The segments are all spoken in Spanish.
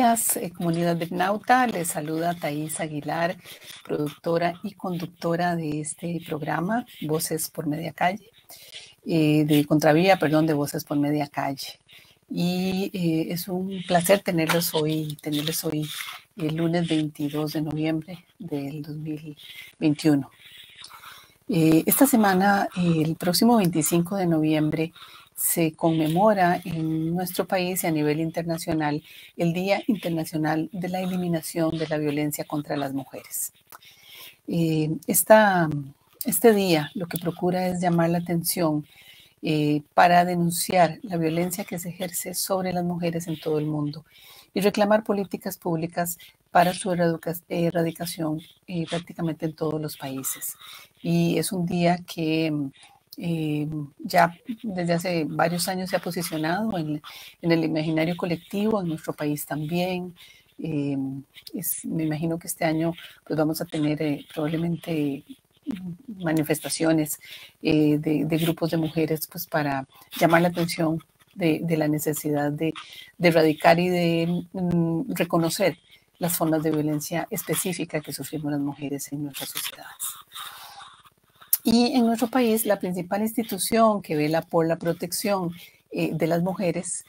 días, comunidad Betnauta. Les saluda Thais Aguilar, productora y conductora de este programa, Voces por Media Calle, de Contravía, perdón, de Voces por Media Calle. Y es un placer tenerles hoy el lunes 22 de noviembre del 2021. Esta semana, el próximo 25 de noviembre, se conmemora en nuestro país y a nivel internacional el Día Internacional de la Eliminación de la Violencia contra las Mujeres. Este día lo que procura es llamar la atención para denunciar la violencia que se ejerce sobre las mujeres en todo el mundo y reclamar políticas públicas para su erradicación prácticamente en todos los países. Y es un día que ya desde hace varios años se ha posicionado en el imaginario colectivo, en nuestro país también. Me imagino que este año pues vamos a tener probablemente manifestaciones de grupos de mujeres pues para llamar la atención de la necesidad de erradicar y de reconocer las formas de violencia específica que sufrimos las mujeres en nuestras sociedades. Y en nuestro país, la principal institución que vela por la protección de las mujeres,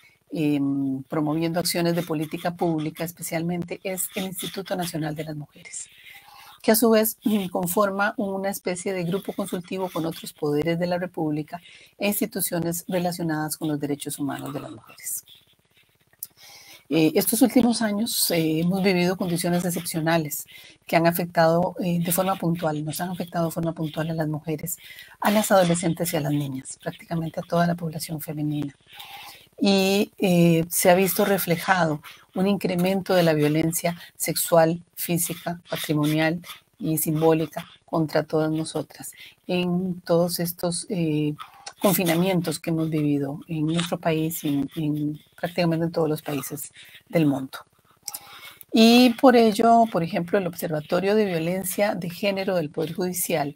promoviendo acciones de política pública especialmente, es el Instituto Nacional de las Mujeres, que a su vez conforma una especie de grupo consultivo con otros poderes de la República e instituciones relacionadas con los derechos humanos de las mujeres. Estos últimos años hemos vivido condiciones excepcionales que han afectado de forma puntual, nos han afectado de forma puntual a las mujeres, a las adolescentes y a las niñas, prácticamente a toda la población femenina. Y se ha visto reflejado un incremento de la violencia sexual, física, patrimonial y simbólica contra todas nosotras en todos estos confinamientos que hemos vivido en nuestro país y en prácticamente en todos los países del mundo. Y por ello, por ejemplo, el Observatorio de Violencia de Género del Poder Judicial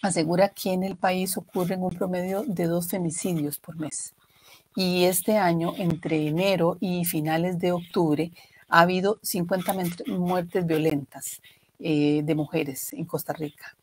asegura que en el país ocurren un promedio de 2 femicidios por mes. Y este año, entre enero y finales de octubre, ha habido 50 muertes violentas de mujeres en Costa Rica.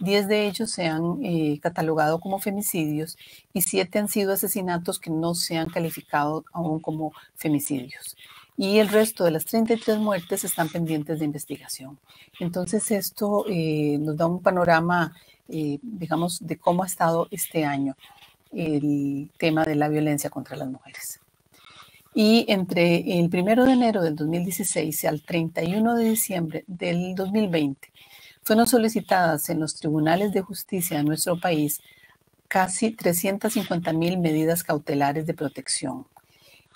10 de ellos se han catalogado como femicidios y 7 han sido asesinatos que no se han calificado aún como femicidios. Y el resto de las 33 muertes están pendientes de investigación. Entonces esto nos da un panorama, digamos, de cómo ha estado este año el tema de la violencia contra las mujeres. Y entre el 1 de enero del 2016 y al 31 de diciembre del 2020, fueron solicitadas en los tribunales de justicia de nuestro país casi 350,000 medidas cautelares de protección,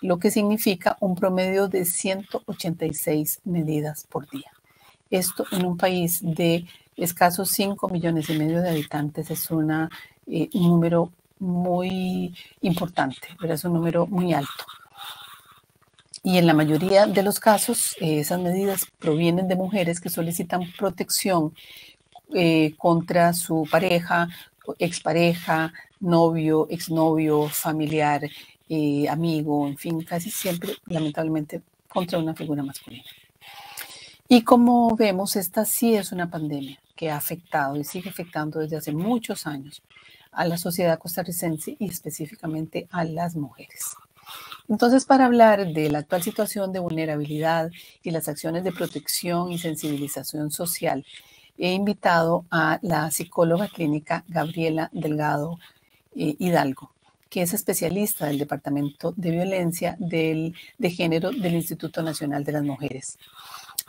lo que significa un promedio de 186 medidas por día. Esto en un país de escasos 5,5 millones de habitantes es un número muy importante, pero es un número muy alto. Y en la mayoría de los casos, esas medidas provienen de mujeres que solicitan protección contra su pareja, expareja, novio, exnovio, familiar, amigo, en fin, casi siempre, lamentablemente, contra una figura masculina. Y como vemos, esta sí es una pandemia que ha afectado y sigue afectando desde hace muchos años a la sociedad costarricense y específicamente a las mujeres. Entonces, para hablar de la actual situación de vulnerabilidad y las acciones de protección y sensibilización social, he invitado a la psicóloga clínica Gabriela Delgado Hidalgo, que es especialista del Departamento de Violencia de Género del Instituto Nacional de las Mujeres.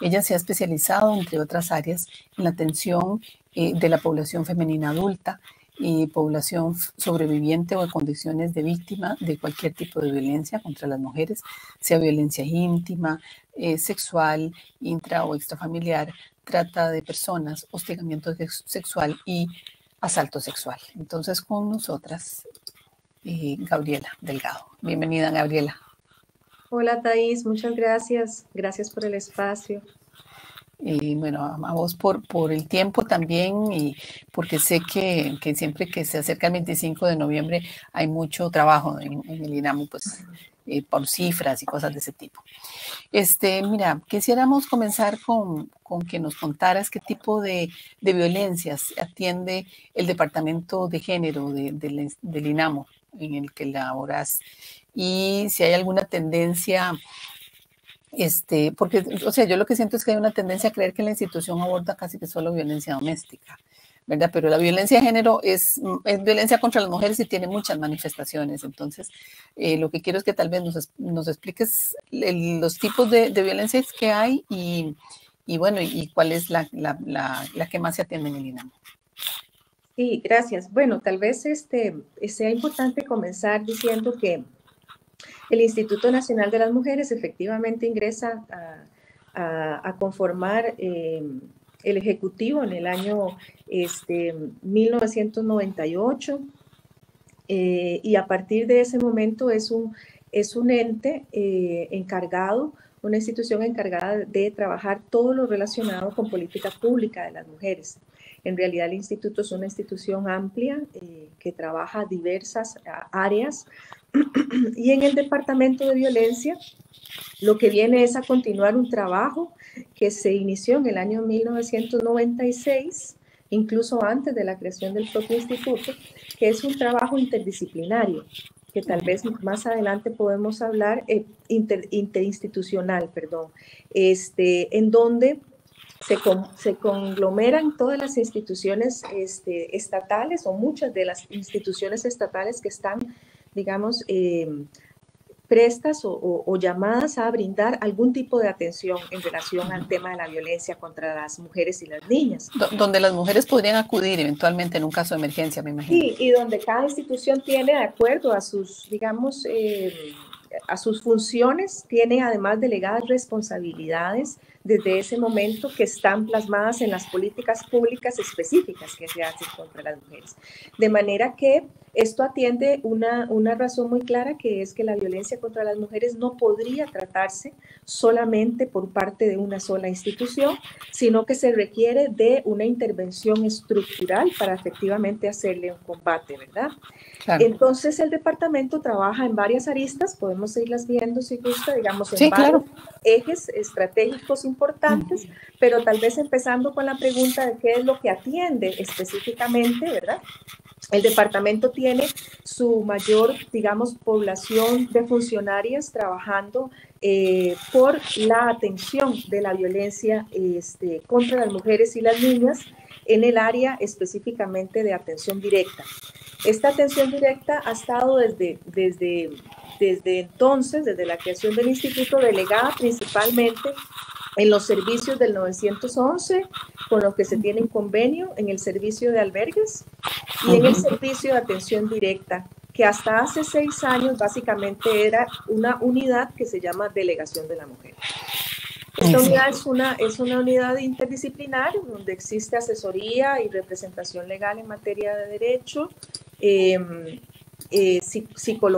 Ella se ha especializado, entre otras áreas, en la atención de la población femenina adulta y población sobreviviente o en condiciones de víctima de cualquier tipo de violencia contra las mujeres, sea violencia íntima, sexual, intra o extrafamiliar, trata de personas, hostigamiento sexual y asalto sexual. Entonces, con nosotras, Gabriela Delgado. Bienvenida, Gabriela. Hola, Thais, muchas gracias. Gracias por el espacio. Y bueno, a vos por el tiempo también y porque sé que siempre que se acerca el 25 de noviembre hay mucho trabajo en el INAMU, pues por cifras y cosas de ese tipo. Mira, quisiéramos comenzar con que nos contaras qué tipo de violencias atiende el Departamento de Género del INAMU en el que laboras y si hay alguna tendencia, porque, o sea, yo lo que siento es que hay una tendencia a creer que la institución aborda casi que solo violencia doméstica, ¿verdad? Pero la violencia de género es violencia contra las mujeres y tiene muchas manifestaciones. Entonces, lo que quiero es que tal vez nos expliques los tipos de violencias que hay y bueno, y cuál es la que más se atiende en el INAMU. Sí, gracias. Bueno, tal vez sea importante comenzar diciendo que el Instituto Nacional de las Mujeres efectivamente ingresa a conformar el Ejecutivo en el año 1998 y a partir de ese momento es un ente encargado, una institución encargada de trabajar todo lo relacionado con política pública de las mujeres. En realidad el instituto es una institución amplia que trabaja diversas áreas y en el Departamento de Violencia lo que viene es a continuar un trabajo que se inició en el año 1996, incluso antes de la creación del propio instituto, que es un trabajo interdisciplinario, que tal vez más adelante podemos hablar, interinstitucional, perdón, en donde se conglomeran todas las instituciones estatales o muchas de las instituciones estatales que están, digamos, prestas o llamadas a brindar algún tipo de atención en relación al tema de la violencia contra las mujeres y las niñas. Donde las mujeres podrían acudir eventualmente en un caso de emergencia, me imagino. Sí, y donde cada institución tiene, de acuerdo a sus, digamos, a sus funciones, tiene además delegadas responsabilidades desde ese momento que están plasmadas en las políticas públicas específicas que se hacen contra las mujeres. De manera que esto atiende una razón muy clara, que es que la violencia contra las mujeres no podría tratarse solamente por parte de una sola institución, sino que se requiere de una intervención estructural para efectivamente hacerle un combate, ¿verdad? Claro. Entonces el departamento trabaja en varias aristas, podemos irlas viendo si gusta, digamos, en varios ejes estratégicos importantes, pero tal vez empezando con la pregunta de qué es lo que atiende específicamente, ¿verdad? El departamento tiene su mayor, digamos, población de funcionarias trabajando por la atención de la violencia contra las mujeres y las niñas en el área específicamente de atención directa. Esta atención directa ha estado desde entonces, desde la creación del instituto, delegada principalmente en los servicios del 911, con los que se tiene un convenio, en el servicio de albergues y en el servicio de atención directa, que hasta hace 6 años básicamente era una unidad que se llama Delegación de la Mujer. Esta unidad es una unidad interdisciplinar donde existe asesoría y representación legal en materia de derecho,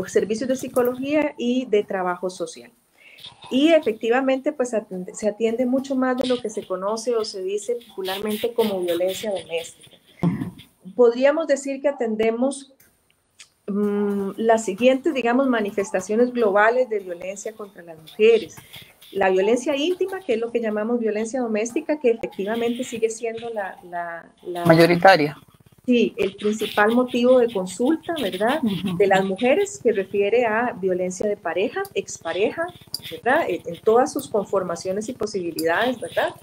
servicios de psicología y de trabajo social. Y efectivamente, pues se atiende mucho más de lo que se conoce o se dice popularmente como violencia doméstica. Podríamos decir que atendemos las siguientes, digamos, manifestaciones globales de violencia contra las mujeres. La violencia íntima, que es lo que llamamos violencia doméstica, que efectivamente sigue siendo la mayoritaria. Sí, el principal motivo de consulta, ¿verdad? De las mujeres, que refiere a violencia de pareja, expareja, ¿verdad? En todas sus conformaciones y posibilidades, ¿verdad?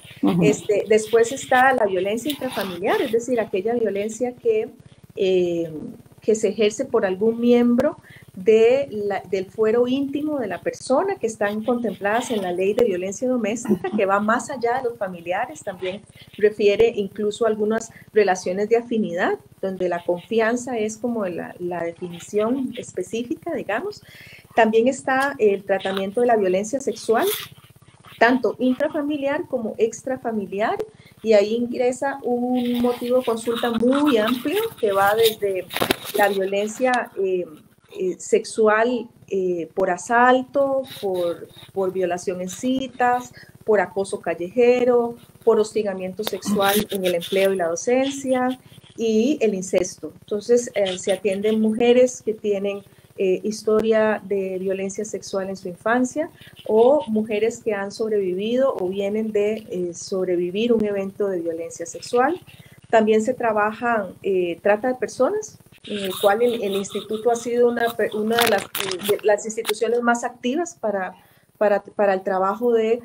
Después está la violencia intrafamiliar, es decir, aquella violencia que se ejerce por algún miembro del fuero íntimo de la persona, que están contempladas en la ley de violencia doméstica, que va más allá de los familiares, también refiere incluso a algunas relaciones de afinidad, donde la confianza es como la definición específica, digamos. También está el tratamiento de la violencia sexual, tanto intrafamiliar como extrafamiliar, y ahí ingresa un motivo de consulta muy amplio que va desde la violencia sexual por asalto, por violación en citas, por acoso callejero, por hostigamiento sexual en el empleo y la docencia y el incesto. Entonces, se atienden mujeres que tienen historia de violencia sexual en su infancia o mujeres que han sobrevivido o vienen de sobrevivir un evento de violencia sexual. También se trabaja trata de personas, en el cual el instituto ha sido una de las instituciones más activas para el trabajo de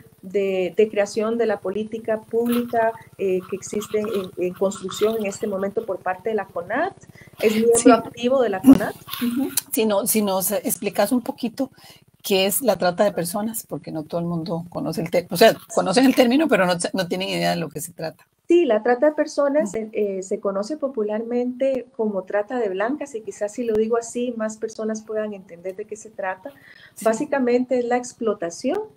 creación de la política pública que existe en construcción en este momento por parte de la CONAT. Es miembro activo de la CONAT. Si nos explicas un poquito qué es la trata de personas, porque no todo el mundo conoce el término, o sea, conocen el término, pero no tienen idea de lo que se trata. Sí, la trata de personas se conoce popularmente como trata de blancas y quizás si lo digo así, más personas puedan entender de qué se trata. Sí. Básicamente es la explotación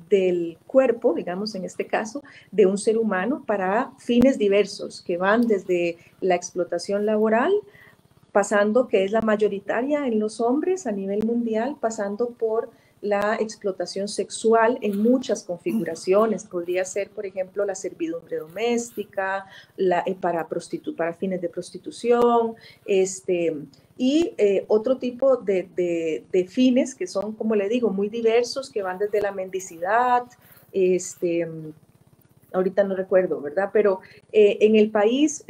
del cuerpo, digamos en este caso, de un ser humano para fines diversos que van desde la explotación laboral, pasando, que es la mayoritaria en los hombres a nivel mundial, pasando por la explotación sexual en muchas configuraciones. Podría ser, por ejemplo, la servidumbre doméstica, para fines de prostitución, y otro tipo de fines que son, como le digo, muy diversos, que van desde la mendicidad, ahorita no recuerdo, ¿verdad? Pero en el país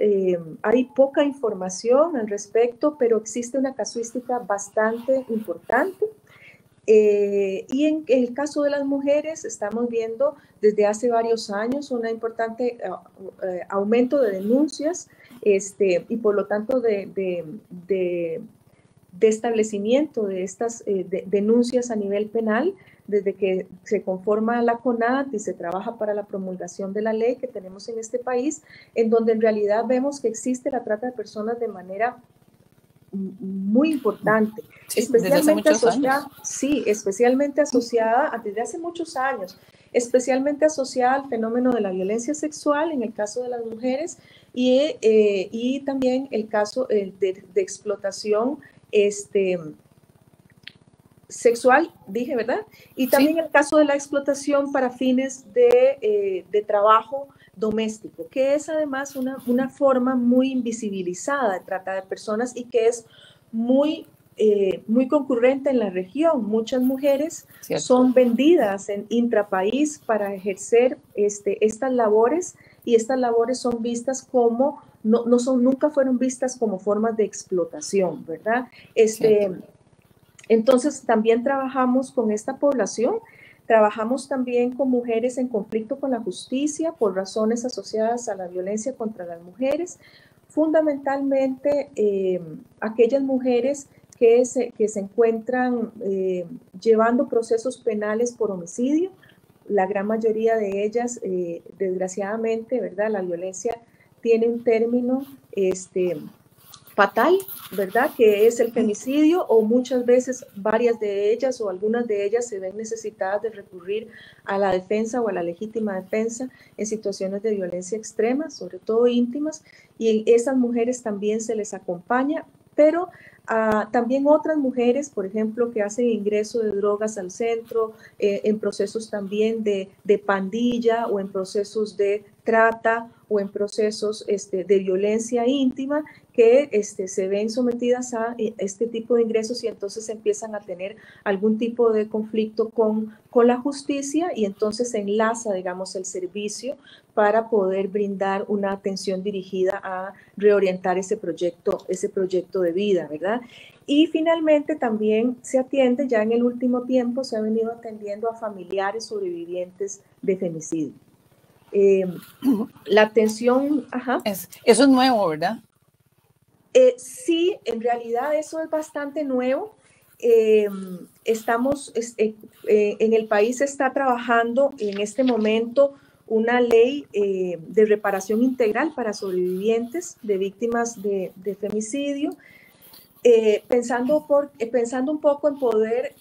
hay poca información al respecto, pero existe una casuística bastante importante. Y en el caso de las mujeres estamos viendo desde hace varios años un importante aumento de denuncias y por lo tanto de establecimiento de estas denuncias a nivel penal desde que se conforma la CONAT y se trabaja para la promulgación de la ley que tenemos en este país, en donde en realidad vemos que existe la trata de personas de manera muy importante, sí, especialmente asociada, sí, especialmente asociada desde hace muchos años, especialmente asociada al fenómeno de la violencia sexual en el caso de las mujeres y también el caso de explotación sexual, dije, ¿verdad? Y también el caso de la explotación para fines de trabajo doméstico, que es además una forma muy invisibilizada de trata de personas y que es muy concurrente en la región. Muchas mujeres son vendidas en intrapaís para ejercer estas labores y estas labores son vistas como, nunca fueron vistas como formas de explotación, ¿verdad? Entonces, también trabajamos con esta población, trabajamos también con mujeres en conflicto con la justicia por razones asociadas a la violencia contra las mujeres, fundamentalmente aquellas mujeres que se encuentran llevando procesos penales por homicidio. La gran mayoría de ellas, desgraciadamente, ¿verdad? La violencia tiene un término fatal, ¿verdad? Que es el femicidio, o muchas veces varias de ellas o algunas de ellas se ven necesitadas de recurrir a la defensa o a la legítima defensa en situaciones de violencia extrema, sobre todo íntimas, y en esas mujeres también se les acompaña, pero también otras mujeres, por ejemplo, que hacen ingreso de drogas al centro, en procesos también de pandilla o en procesos de trata o en procesos de violencia íntima, que se ven sometidas a este tipo de ingresos y entonces empiezan a tener algún tipo de conflicto con la justicia y entonces se enlaza, digamos, el servicio para poder brindar una atención dirigida a reorientar ese proyecto de vida, ¿verdad? Y finalmente también se atiende, ya en el último tiempo se ha venido atendiendo a familiares sobrevivientes de femicidio. La atención, eso es nuevo, ¿verdad? Sí, en realidad eso es bastante nuevo. Estamos, en el país se está trabajando en este momento una ley de reparación integral para sobrevivientes de víctimas de femicidio, pensando un poco en poder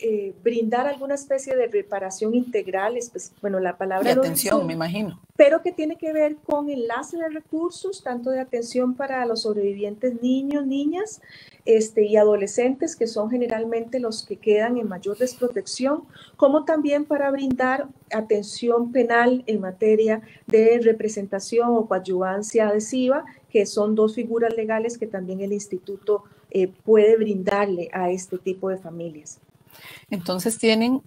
brindar alguna especie de reparación integral, bueno, la palabra de atención, me imagino, pero que tiene que ver con enlace de recursos, tanto de atención para los sobrevivientes niños, niñas, y adolescentes, que son generalmente los que quedan en mayor desprotección, como también para brindar atención penal en materia de representación o coadyuvancia adhesiva, que son dos figuras legales que también el instituto puede brindarle a este tipo de familias. Entonces tienen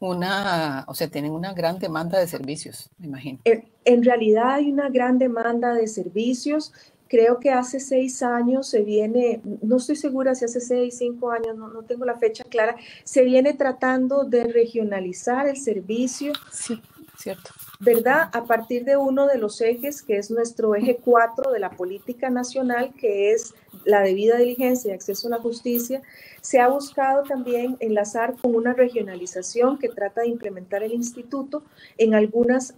tienen una gran demanda de servicios, me imagino. En realidad hay una gran demanda de servicios. Creo que hace 6 años se viene, no estoy segura si hace 6, 5 años, no tengo la fecha clara, se viene tratando de regionalizar el servicio. Sí, cierto. ¿Verdad? A partir de uno de los ejes, que es nuestro eje 4 de la política nacional, que es la debida diligencia y acceso a la justicia, se ha buscado también enlazar con una regionalización que trata de implementar el instituto en algunos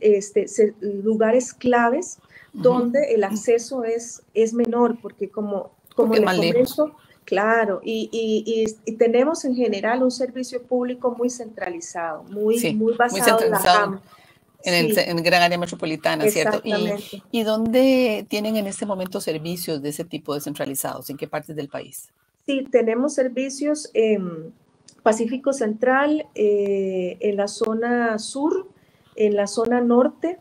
lugares claves donde el acceso es menor, porque como le comento, claro, y tenemos en general un servicio público muy centralizado, muy basado en la RAM. En gran área metropolitana, ¿cierto? Exactamente. ¿Y dónde tienen en este momento servicios de ese tipo descentralizados? ¿En qué partes del país? Sí, tenemos servicios en Pacífico Central, en la zona sur, en la zona norte.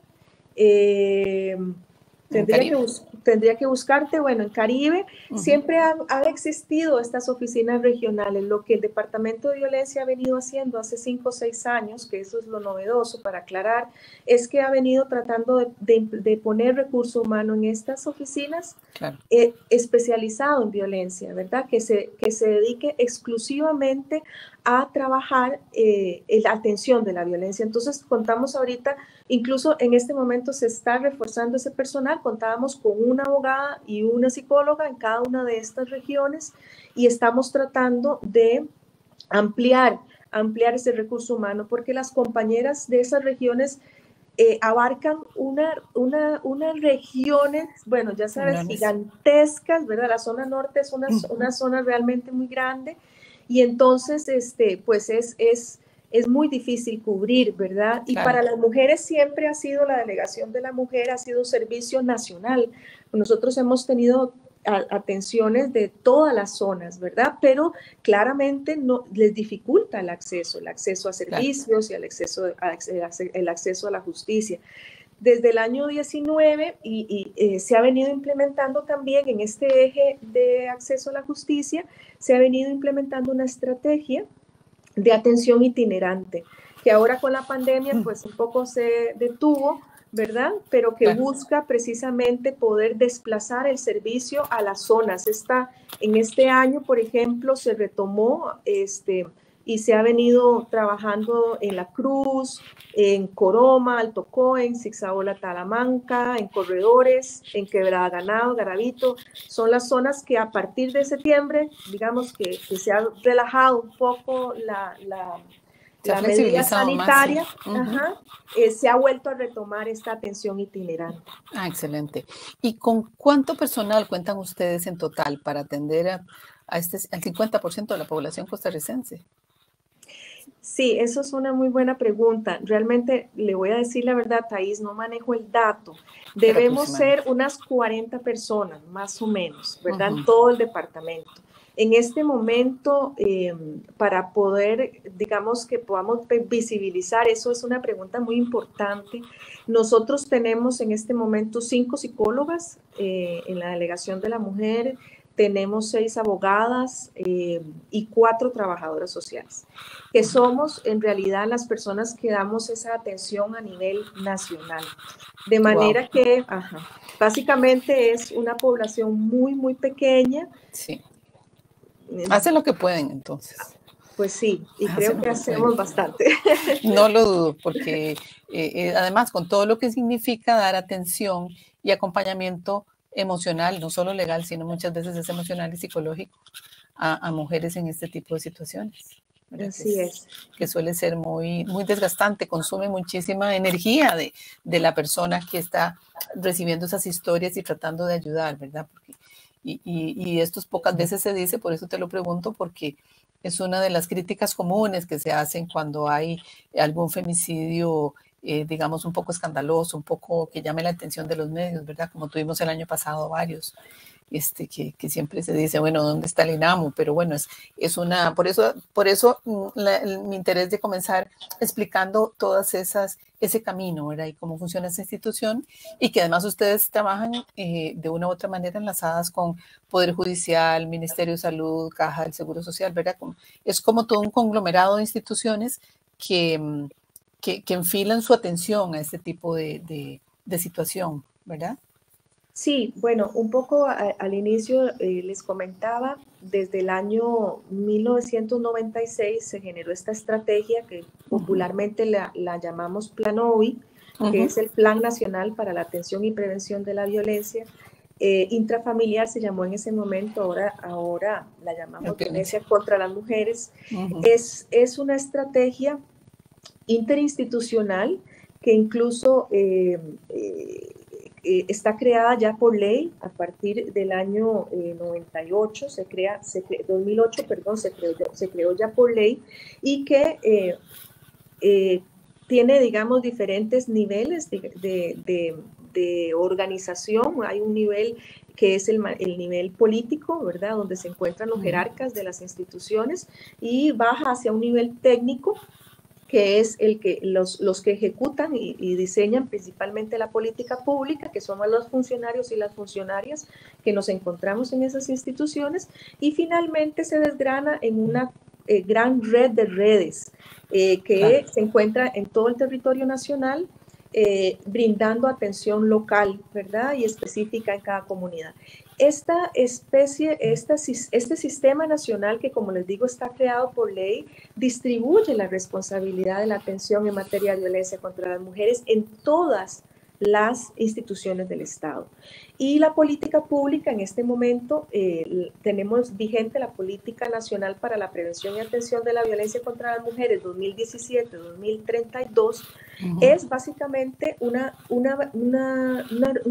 Tendría que buscarte, bueno, en Caribe siempre han existido estas oficinas regionales. Lo que el Departamento de Violencia ha venido haciendo hace 5 o 6 años, que eso es lo novedoso para aclarar, es que ha venido tratando de poner recurso humano en estas oficinas, claro, especializado en violencia, ¿verdad? Que se dedique exclusivamente a trabajar la atención de la violencia. Entonces, contamos ahorita, incluso en este momento se está reforzando ese personal. Contábamos con una abogada y una psicóloga en cada una de estas regiones y estamos tratando de ampliar ese recurso humano, porque las compañeras de esas regiones abarcan unas regiones, bueno, ya sabes, gigantescas, ¿verdad? La zona norte es una zona realmente muy grande y entonces, pues es muy difícil cubrir, ¿verdad? Y claro, para las mujeres siempre ha sido, la delegación de la mujer ha sido un servicio nacional. Nosotros hemos tenido atenciones de todas las zonas, ¿verdad? Pero claramente no les dificulta el acceso a servicios, claro, y el acceso a la justicia. Desde el año 19 se ha venido implementando también en este eje de acceso a la justicia, se ha venido implementando una estrategia de atención itinerante, que ahora con la pandemia pues un poco se detuvo, ¿verdad? Pero que busca precisamente poder desplazar el servicio a las zonas. En este año, por ejemplo, se retomó y se ha venido trabajando en La Cruz, en Coroma, Alto Coen, Zigzagola, Talamanca, en Corredores, en Quebrada Ganado, Garavito. Son las zonas que a partir de septiembre, digamos que se ha relajado un poco la medida sanitaria, se ha vuelto a retomar esta atención itinerante. Ah, excelente. ¿Y con cuánto personal cuentan ustedes en total para atender al 50% de la población costarricense? Sí, eso es una muy buena pregunta. Realmente, le voy a decir la verdad, Thais, no manejo el dato. Debemos ser unas 40 personas, más o menos, ¿verdad? En todo el departamento. En este momento, para poder, digamos, que podamos visibilizar, eso es una pregunta muy importante. Nosotros tenemos en este momento 5 psicólogas en la delegación de la mujer, tenemos 6 abogadas y 4 trabajadoras sociales, que somos en realidad las personas que damos esa atención a nivel nacional. De manera que, básicamente es una población muy, muy pequeña. Sí. Hacen lo que pueden, entonces. Pues sí, y creo que hacemos bastante. No lo dudo, porque además con todo lo que significa dar atención y acompañamiento emocional, no solo legal, sino muchas veces es emocional y psicológico a mujeres en este tipo de situaciones. Así es. Que suele ser muy, muy desgastante, consume muchísima energía de la persona que está recibiendo esas historias y tratando de ayudar, ¿verdad? Y esto pocas veces se dice, por eso te lo pregunto, porque es una de las críticas comunes que se hacen cuando hay algún femicidio, digamos, un poco escandaloso, un poco que llame la atención de los medios, ¿verdad? Como tuvimos el año pasado varios. que siempre se dice, bueno, ¿dónde está el INAMU? Pero bueno, por eso mi interés de comenzar explicando ese camino, ¿verdad? Y cómo funciona esa institución, y que además ustedes trabajan de una u otra manera enlazadas con Poder Judicial, Ministerio de Salud, Caja del Seguro Social, ¿verdad? Es como todo un conglomerado de instituciones que enfilan su atención a este tipo de situación, ¿verdad? Sí, bueno, un poco al inicio les comentaba, desde el año 1996 se generó esta estrategia que popularmente la llamamos Plan OVI, que es el Plan Nacional para la Atención y Prevención de la Violencia intrafamiliar, se llamó en ese momento, ahora la llamamos violencia contra las mujeres. Es una estrategia interinstitucional que incluso está creada ya por ley a partir del año 98, 2008, perdón, se creó ya por ley, y que tiene, digamos, diferentes niveles de organización. Hay un nivel que es el nivel político, ¿verdad?, donde se encuentran los jerarcas de las instituciones, y baja hacia un nivel técnico, que es el que los que ejecutan y diseñan principalmente la política pública, que somos los funcionarios y las funcionarias que nos encontramos en esas instituciones, y finalmente se desgrana en una gran red de redes que se encuentra en todo el territorio nacional, brindando atención local, ¿verdad?, y específica en cada comunidad. Este sistema nacional, que como les digo está creado por ley, distribuye la responsabilidad de la atención en materia de violencia contra las mujeres en todas las instituciones del Estado. Y la política pública en este momento, tenemos vigente la Política Nacional para la Prevención y Atención de la Violencia contra las Mujeres 2017-2032, es básicamente un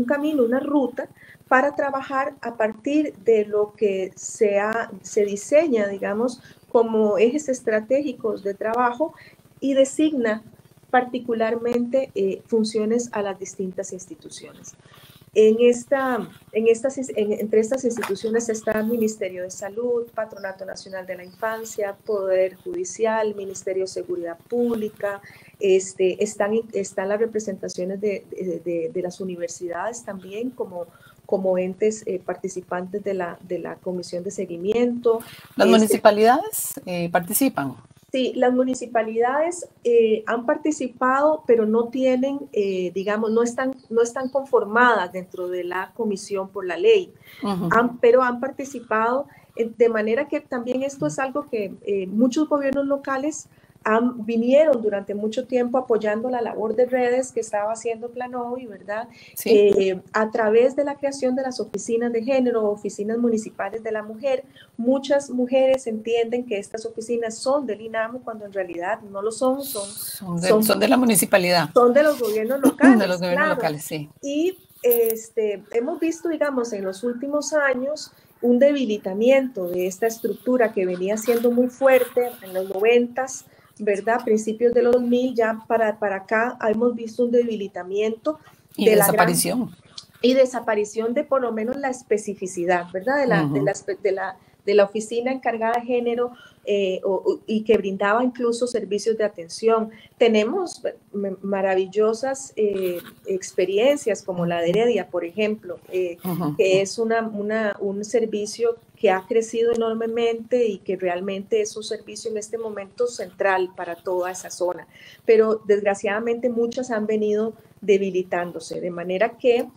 camino, una ruta para trabajar a partir de lo que se diseña, digamos, como ejes estratégicos de trabajo, y designa particularmente funciones a las distintas instituciones. Entre estas instituciones está el Ministerio de Salud, Patronato Nacional de la Infancia, Poder Judicial, Ministerio de Seguridad Pública, están las representaciones de las universidades también como entes participantes de la Comisión de Seguimiento. ¿Las municipalidades participan? Sí, las municipalidades han participado, pero no tienen, digamos, no están conformadas dentro de la comisión por la ley, pero han participado, de manera que también esto es algo que muchos gobiernos locales vinieron durante mucho tiempo apoyando la labor de redes que estaba haciendo Plan OVI, ¿verdad? Sí. A través de la creación de las oficinas de género, oficinas municipales de la mujer. Muchas mujeres entienden que estas oficinas son del INAMU, cuando en realidad no lo son. Son de la municipalidad. Son de los gobiernos locales. De los gobiernos locales, sí. Y hemos visto, digamos, en los últimos años un debilitamiento de esta estructura que venía siendo muy fuerte en los 90s, ¿verdad? Principios de los 2000, ya para acá hemos visto un debilitamiento. Y desaparición. Y desaparición de por lo menos la especificidad, ¿verdad? De la oficina encargada de género, y que brindaba incluso servicios de atención. Tenemos maravillosas experiencias como la de Heredia, por ejemplo, que es un servicio que ha crecido enormemente y que realmente es un servicio en este momento central para toda esa zona. Pero desgraciadamente muchas han venido debilitándose, de manera que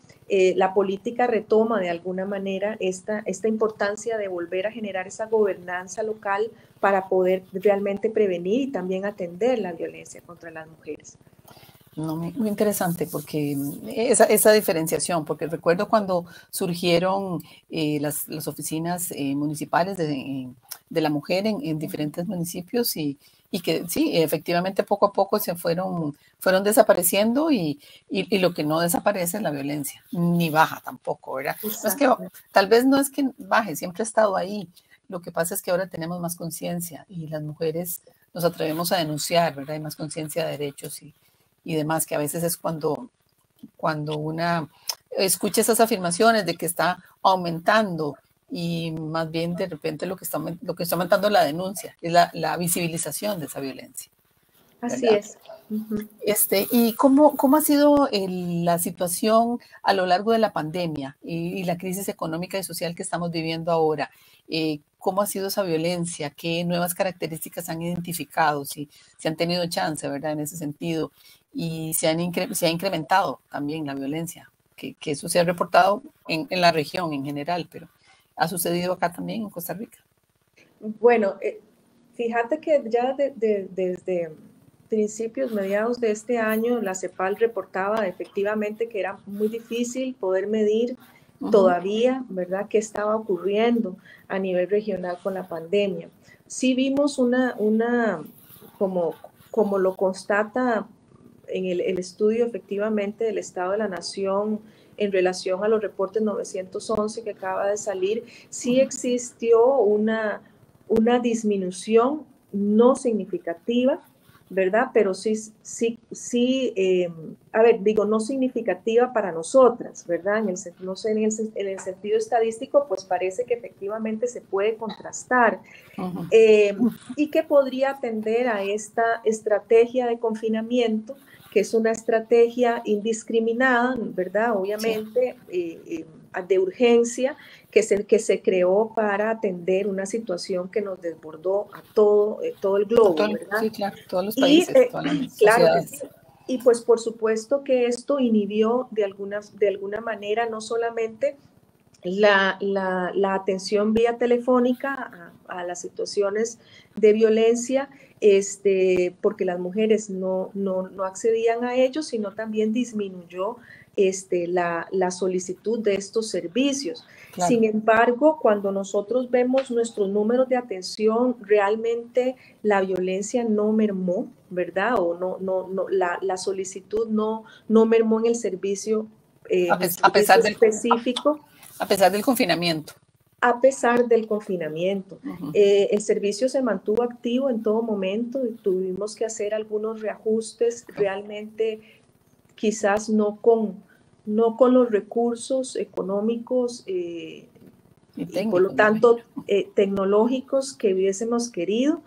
la política retoma de alguna manera esta importancia de volver a generar esa gobernanza local para poder realmente prevenir y también atender la violencia contra las mujeres. No, muy interesante, porque esa diferenciación, porque recuerdo cuando surgieron las oficinas municipales de la mujer en diferentes municipios, y que sí, efectivamente poco a poco se fueron desapareciendo, y lo que no desaparece es la violencia, ni baja tampoco, ¿verdad? No es que, tal vez no es que baje, siempre ha estado ahí. Lo que pasa es que ahora tenemos más conciencia y las mujeres nos atrevemos a denunciar, ¿verdad? Hay más conciencia de derechos y demás, que a veces es cuando cuando una escucha esas afirmaciones de que está aumentando y más bien de repente lo que está aumentando es la denuncia, es la visibilización de esa violencia. Así ¿verdad? es. Uh-huh. ¿Y cómo ha sido la situación a lo largo de la pandemia y la crisis económica y social que estamos viviendo ahora? ¿Cómo ha sido esa violencia? ¿Qué nuevas características han identificado? Si han tenido chance, ¿verdad? En ese sentido. Y se ha incrementado también la violencia, que eso se ha reportado en la región en general, pero ha sucedido acá también en Costa Rica. Bueno, fíjate que ya desde principios, mediados de este año, la CEPAL reportaba efectivamente que era muy difícil poder medir todavía, ¿verdad?, qué estaba ocurriendo a nivel regional con la pandemia. Sí vimos como lo constata en el estudio efectivamente del Estado de la Nación en relación a los reportes 911 que acaba de salir, sí existió una disminución no significativa, ¿verdad? Pero no significativa para nosotras, ¿verdad? No sé, en el sentido estadístico, pues parece que efectivamente se puede contrastar. Y que podría atender a esta estrategia de confinamiento, que es una estrategia indiscriminada, ¿verdad? Obviamente, de urgencia, que se creó para atender una situación que nos desbordó a todo el globo, ¿verdad? Sí, claro, todos los países, todas las claro sociedades. que sí. Y pues por supuesto que esto inhibió de alguna manera no solamente la atención vía telefónica a las situaciones de violencia, porque las mujeres no accedían a ello, sino también disminuyó la solicitud de estos servicios. Claro. Sin embargo, cuando nosotros vemos nuestros números de atención, realmente la violencia no mermó, ¿verdad? O la solicitud no mermó en el servicio, a pesar del específico. A pesar del confinamiento. A pesar del confinamiento. El servicio se mantuvo activo en todo momento y tuvimos que hacer algunos reajustes, realmente quizás no con los recursos económicos y por lo tanto tecnológicos que hubiésemos querido,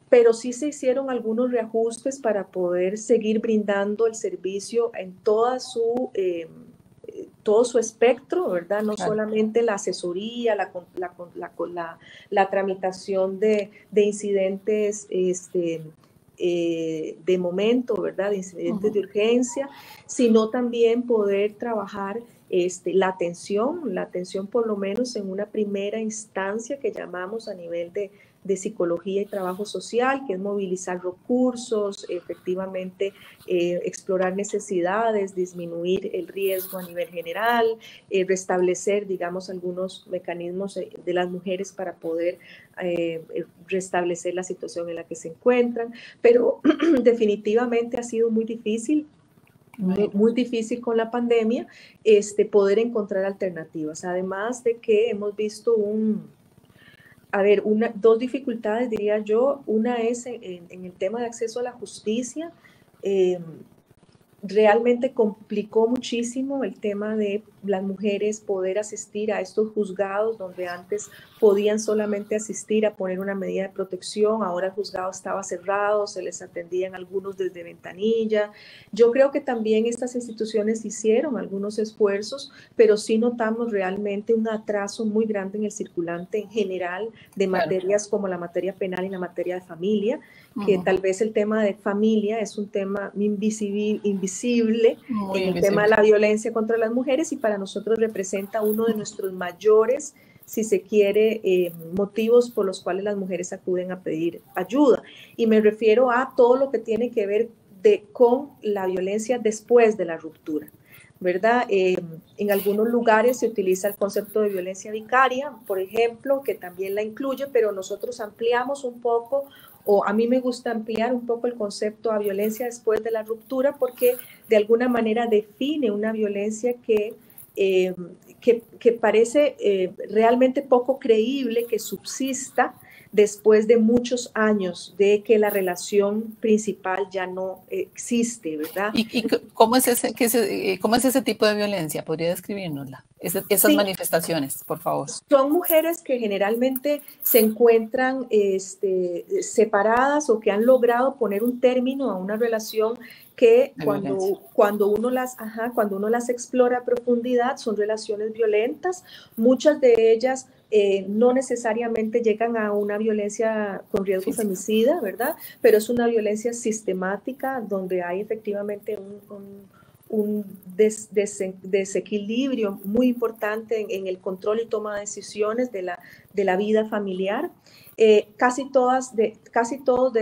pero sí se hicieron algunos reajustes para poder seguir brindando el servicio en todo su espectro, ¿verdad? No claro. Solamente la asesoría, la tramitación de incidentes de momento, ¿verdad? De incidentes de urgencia, sino también poder trabajar la atención por lo menos en una primera instancia que llamamos a nivel de psicología y trabajo social, que es movilizar recursos, efectivamente explorar necesidades, disminuir el riesgo a nivel general, restablecer, digamos, algunos mecanismos de las mujeres para poder restablecer la situación en la que se encuentran, pero definitivamente ha sido muy difícil. Muy difícil con la pandemia poder encontrar alternativas, además de que hemos visto dos dificultades, diría yo. Una es en el tema de acceso a la justicia. Realmente complicó muchísimo el tema de las mujeres poder asistir a estos juzgados donde antes podían solamente asistir a poner una medida de protección, ahora el juzgado estaba cerrado, se les atendían algunos desde ventanilla. Yo creo que también estas instituciones hicieron algunos esfuerzos, pero sí notamos realmente un atraso muy grande en el circulante en general de materias como la materia penal y la materia de familia, que tal vez el tema de familia es un tema invisible en el tema de la violencia contra las mujeres, y para nosotros representa uno de nuestros mayores, si se quiere, motivos por los cuales las mujeres acuden a pedir ayuda. Y me refiero a todo lo que tiene que ver con la violencia después de la ruptura, ¿verdad? En algunos lugares se utiliza el concepto de violencia vicaria, por ejemplo, que también la incluye, pero nosotros ampliamos un poco, o a mí me gusta ampliar un poco el concepto a violencia después de la ruptura, porque de alguna manera define una violencia que parece realmente poco creíble que subsista después de muchos años de que la relación principal ya no existe, ¿verdad? ¿Y cómo es ese tipo de violencia? ¿Podría describirnosla? Esas manifestaciones, por favor. Son mujeres que generalmente se encuentran separadas o que han logrado poner un término a una relación que cuando uno las explora a profundidad son relaciones violentas. Muchas de ellas no necesariamente llegan a una violencia con riesgo femicida, ¿verdad? Pero es una violencia sistemática donde hay efectivamente un desequilibrio muy importante en el control y toma de decisiones de la vida familiar. Casi todos de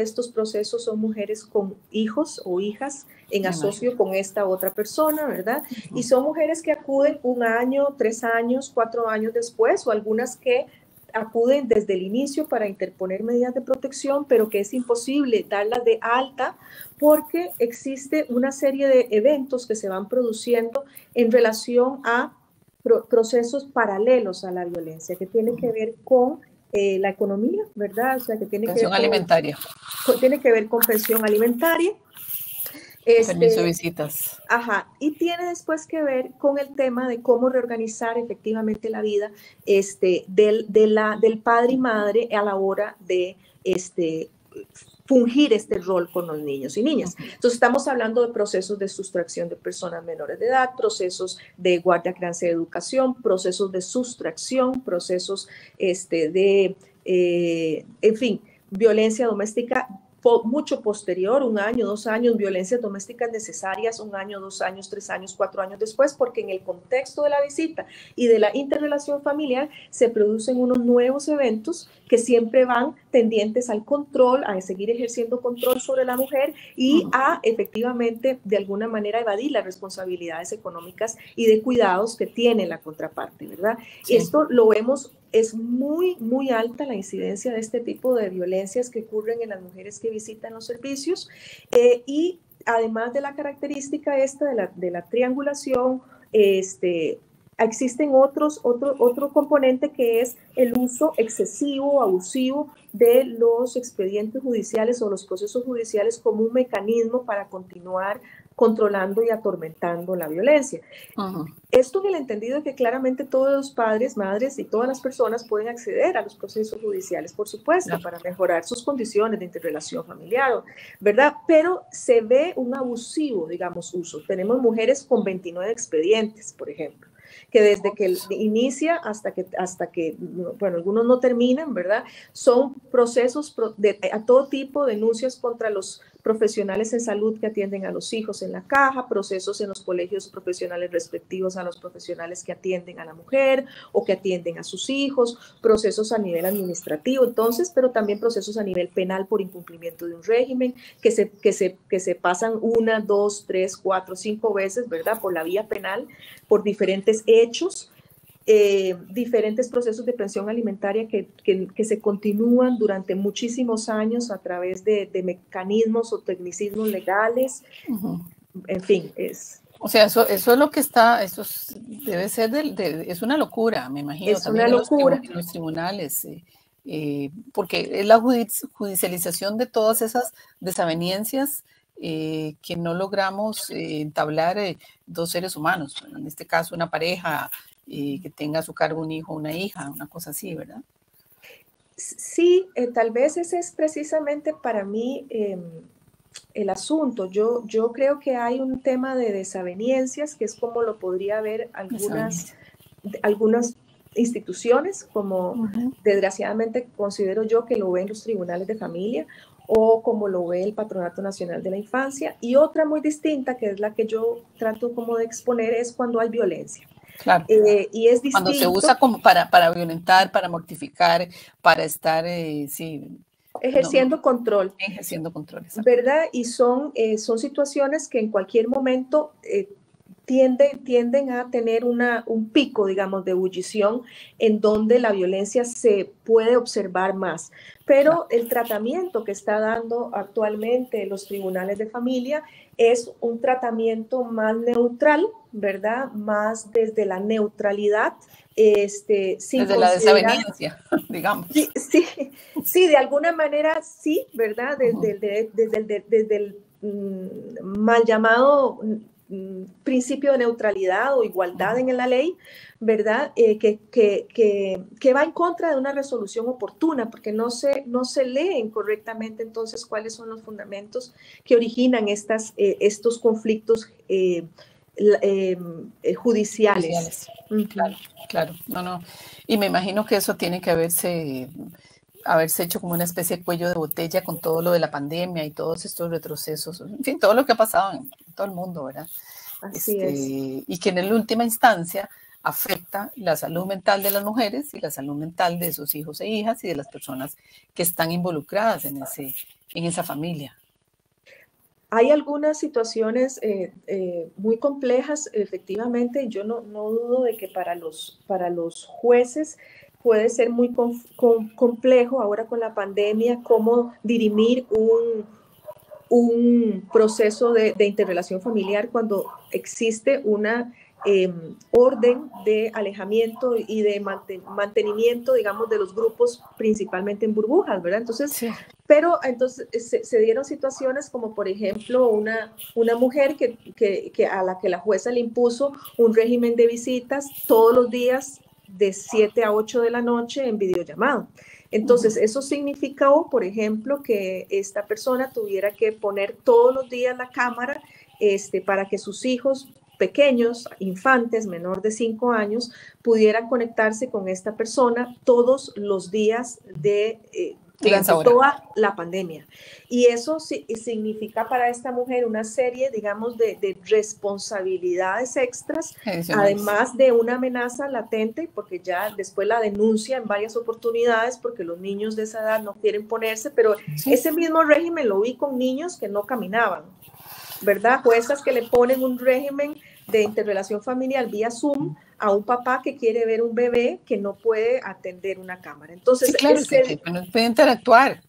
estos procesos son mujeres con hijos o hijas en asocio con esta otra persona, ¿verdad? Y son mujeres que acuden 1 año, 3 años, 4 años después, o algunas que acuden desde el inicio para interponer medidas de protección, pero que es imposible darlas de alta porque existe una serie de eventos que se van produciendo en relación a procesos paralelos a la violencia, que tienen que ver con la economía, ¿verdad? O sea, que tiene pensión alimentaria. Tiene que ver con pensión alimentaria. Permiso de visitas. Ajá, y tiene después que ver con el tema de cómo reorganizar efectivamente la vida del padre y madre a la hora de fungir este rol con los niños y niñas. Entonces estamos hablando de procesos de sustracción de personas menores de edad, procesos de guardia, crianza y educación, procesos de sustracción, procesos en fin, violencia doméstica mucho posterior, 1 año, 2 años, violencias domésticas necesarias, 1 año, 2 años, 3 años, 4 años después, porque en el contexto de la visita y de la interrelación familiar se producen unos nuevos eventos que siempre van tendientes al control, a seguir ejerciendo control sobre la mujer y a efectivamente de alguna manera evadir las responsabilidades económicas y de cuidados que tiene la contraparte, ¿verdad? Sí. Esto lo vemos, es muy, muy alta la incidencia de este tipo de violencias que ocurren en las mujeres que visitan los servicios y además de la característica esta de la triangulación, existen otro componente que es el uso excesivo, abusivo de los expedientes judiciales o los procesos judiciales como un mecanismo para continuar controlando y atormentando la violencia. Esto en el entendido de que claramente todos los padres, madres y todas las personas pueden acceder a los procesos judiciales, por supuesto, para mejorar sus condiciones de interrelación familiar, ¿verdad? Pero se ve un abusivo, digamos, uso. Tenemos mujeres con 29 expedientes, por ejemplo, que desde que inicia hasta que, bueno, algunos no terminan, ¿verdad? Son procesos a todo tipo, denuncias contra los profesionales en salud que atienden a los hijos en la caja, procesos en los colegios profesionales respectivos a los profesionales que atienden a la mujer o que atienden a sus hijos, procesos a nivel administrativo, entonces, pero también procesos a nivel penal por incumplimiento de un régimen que se pasan 1, 2, 3, 4, 5 veces, ¿verdad? Por la vía penal, por diferentes hechos. Diferentes procesos de pensión alimentaria que se continúan durante muchísimos años a través de mecanismos o tecnicismos legales. En fin, es... O sea, eso es lo que está, debe ser, es una locura, me imagino. Es también una locura. En los tribunales, porque es la judicialización de todas esas desavenencias que no logramos entablar 2 seres humanos, en este caso una pareja, que tenga a su cargo un hijo o una hija, una cosa así, ¿verdad? Sí, tal vez ese es precisamente para mí el asunto. Yo creo que hay un tema de desavenencias, que es como lo podría ver algunas instituciones, como desgraciadamente considero yo que lo ven los tribunales de familia, o como lo ve el Patronato Nacional de la Infancia, y otra muy distinta, que es la que yo trato como de exponer, es cuando hay violencia. Claro. Y es distinto. Cuando se usa como para violentar, para mortificar, para estar, ejerciendo control. Ejerciendo control, ¿verdad? Y son situaciones que en cualquier momento tienden a tener un pico, digamos, de ebullición en donde la violencia se puede observar más. Pero el tratamiento que está dando actualmente los tribunales de familia es un tratamiento más neutral, ¿verdad? Más desde la neutralidad, sin desde la desaveniencia, digamos. Sí, sí, sí, de alguna manera sí, ¿verdad? Desde el mal llamado principio de neutralidad o igualdad en la ley, ¿verdad? Que va en contra de una resolución oportuna, porque no se leen correctamente entonces cuáles son los fundamentos que originan estos conflictos judiciales. Claro, claro, no. Y me imagino que eso tiene que haberse hecho como una especie de cuello de botella con todo lo de la pandemia y todos estos retrocesos, en fin, todo lo que ha pasado en todo el mundo, ¿verdad? Así es. Y que en la última instancia afecta la salud mental de las mujeres y la salud mental de sus hijos e hijas y de las personas que están involucradas en esa familia. Hay algunas situaciones muy complejas, efectivamente. Yo no dudo de que para los jueces puede ser muy complejo ahora con la pandemia cómo dirimir un proceso de interrelación familiar cuando existe una orden de alejamiento y de mantenimiento, digamos, de los grupos principalmente en burbujas, ¿verdad? Entonces, sí. Pero entonces se dieron situaciones como, por ejemplo, una mujer a la que la jueza le impuso un régimen de visitas todos los días de 7 a 8 de la noche en videollamado. Entonces, eso significó, por ejemplo, que esta persona tuviera que poner todos los días la cámara para que sus hijos pequeños, infantes, menor de 5 años, pudieran conectarse con esta persona todos los días durante toda la pandemia. Y eso significa para esta mujer una serie, digamos, de responsabilidades extras, además de una amenaza latente, porque ya después la denuncia en varias oportunidades, porque los niños de esa edad no quieren ponerse, pero sí. Ese mismo régimen lo vi con niños que no caminaban, ¿verdad? Juezas que le ponen un régimen de interrelación familiar vía Zoom a un papá que quiere ver un bebé que no puede atender una cámara. Entonces, sí, claro, que no puede interactuar.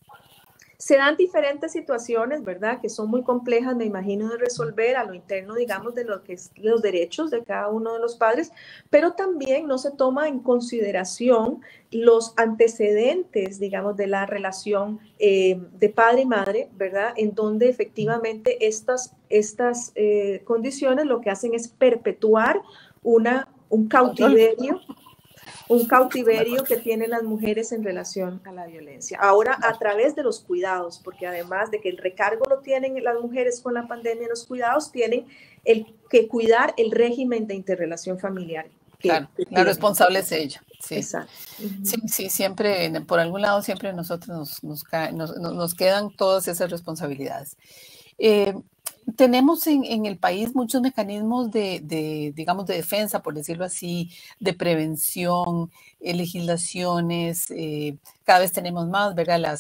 Se dan diferentes situaciones, ¿verdad? Que son muy complejas, me imagino, de resolver a lo interno, digamos, de lo que es los derechos de cada uno de los padres, pero también no se toma en consideración los antecedentes, digamos, de la relación de padre y madre, ¿verdad? En donde efectivamente estas condiciones lo que hacen es perpetuar un cautiverio. Un cautiverio que tienen las mujeres en relación a la violencia. Ahora, a través de los cuidados, porque además de que el recargo lo tienen las mujeres con la pandemia, los cuidados tienen que cuidar el régimen de interrelación familiar. Claro, la responsable es ella. Sí. Exacto. Sí, siempre, por algún lado, siempre nosotros nos quedan todas esas responsabilidades. Tenemos en el país muchos mecanismos digamos, de defensa, por decirlo así, de prevención, legislaciones, cada vez tenemos más, ¿verdad?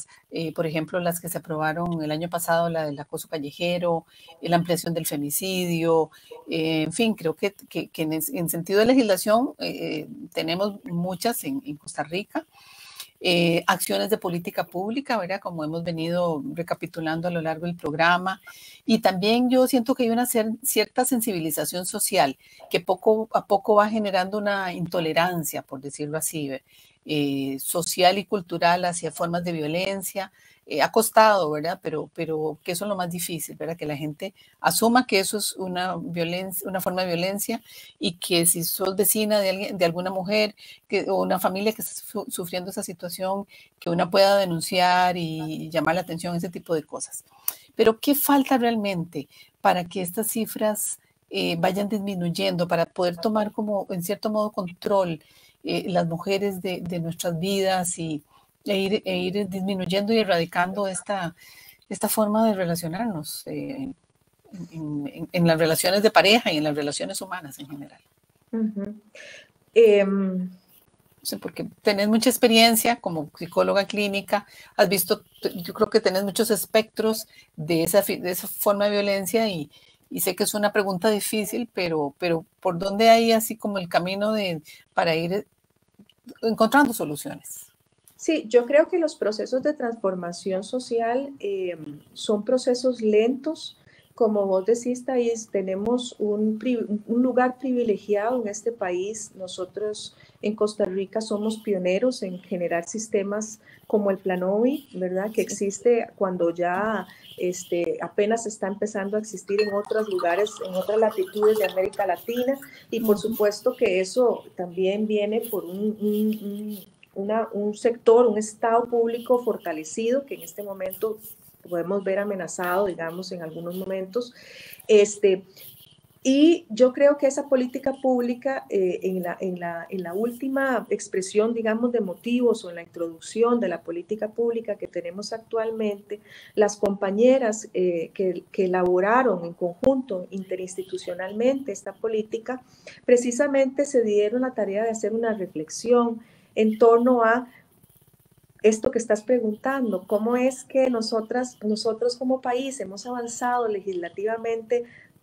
Por ejemplo, las que se aprobaron el año pasado, la del acoso callejero, la ampliación del femicidio, en fin, creo que en sentido de legislación tenemos muchas en Costa Rica. Acciones de política pública, ¿verdad? Como hemos venido recapitulando a lo largo del programa. Y también yo siento que hay una cierta sensibilización social que poco a poco va generando una intolerancia, por decirlo así, social y cultural hacia formas de violencia. Ha costado, ¿verdad? Pero que eso es lo más difícil, ¿verdad? Que la gente asuma que eso es una forma de violencia y que si sos vecina de alguna mujer o una familia que está sufriendo esa situación, que una pueda denunciar y llamar la atención, ese tipo de cosas. Pero ¿qué falta realmente para que estas cifras vayan disminuyendo, para poder tomar como, en cierto modo, control las mujeres de nuestras vidas e ir disminuyendo y erradicando esta forma de relacionarnos en las relaciones de pareja y en las relaciones humanas en general? Porque tenés mucha experiencia como psicóloga clínica, has visto, yo creo que tenés muchos espectros de esa forma de violencia y Y sé que es una pregunta difícil, pero ¿por dónde hay así como el camino para ir encontrando soluciones? Sí, yo creo que los procesos de transformación social son procesos lentos. Como vos decís, Thais, tenemos un lugar privilegiado en este país. Nosotros en Costa Rica somos pioneros en generar sistemas como el Planovi, ¿verdad? Que existe cuando ya apenas está empezando a existir en otros lugares, en otras latitudes de América Latina. Y por supuesto que eso también viene por un sector, un Estado público fortalecido que en este momento podemos ver amenazado, digamos, en algunos momentos. Y yo creo que esa política pública, en la última expresión, digamos, de motivos o en la introducción de la política pública que tenemos actualmente, las compañeras que elaboraron en conjunto interinstitucionalmente esta política, precisamente se dieron la tarea de hacer una reflexión en torno a esto que estás preguntando, cómo es que nosotros como país hemos avanzado legislativamente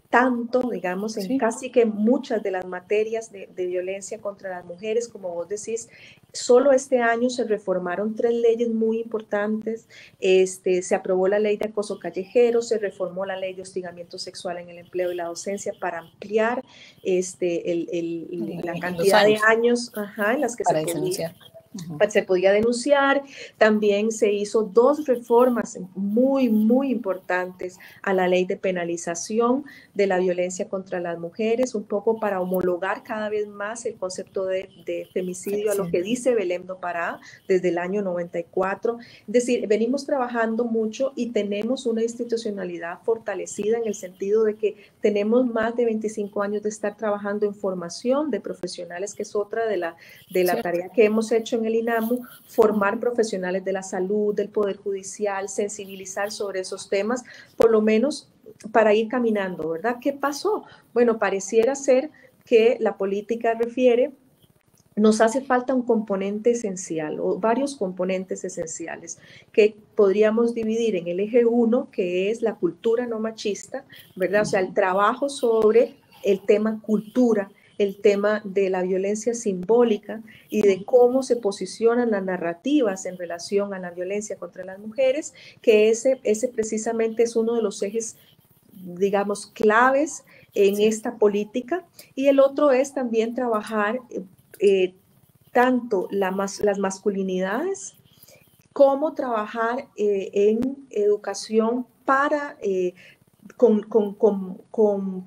tanto, digamos, en casi que muchas de las materias de violencia contra las mujeres, como vos decís. Solo este año se reformaron 3 leyes muy importantes. Se aprobó la ley de acoso callejero, se reformó la ley de hostigamiento sexual en el empleo y la docencia para ampliar la cantidad de años en las que se podía denunciar. También se hizo 2 reformas muy, muy importantes a la ley de penalización de la violencia contra las mujeres, un poco para homologar cada vez más el concepto de femicidio a lo que dice Belém do Pará desde el año 94. Es decir, venimos trabajando mucho y tenemos una institucionalidad fortalecida en el sentido de que tenemos más de 25 años de estar trabajando en formación de profesionales, que es otra de la tarea que hemos hecho en el INAMU, formar profesionales de la salud, del Poder Judicial, sensibilizar sobre esos temas, por lo menos para ir caminando, ¿verdad? ¿Qué pasó? Bueno, pareciera ser que la política refiere, nos hace falta un componente esencial o varios componentes esenciales que podríamos dividir en el eje 1, que es la cultura no machista, ¿verdad? O sea, el trabajo sobre el tema cultura, el tema de la violencia simbólica y de cómo se posicionan las narrativas en relación a la violencia contra las mujeres, que ese precisamente es uno de los ejes, digamos, claves en esta política. Y el otro es también trabajar tanto las masculinidades como trabajar en educación para con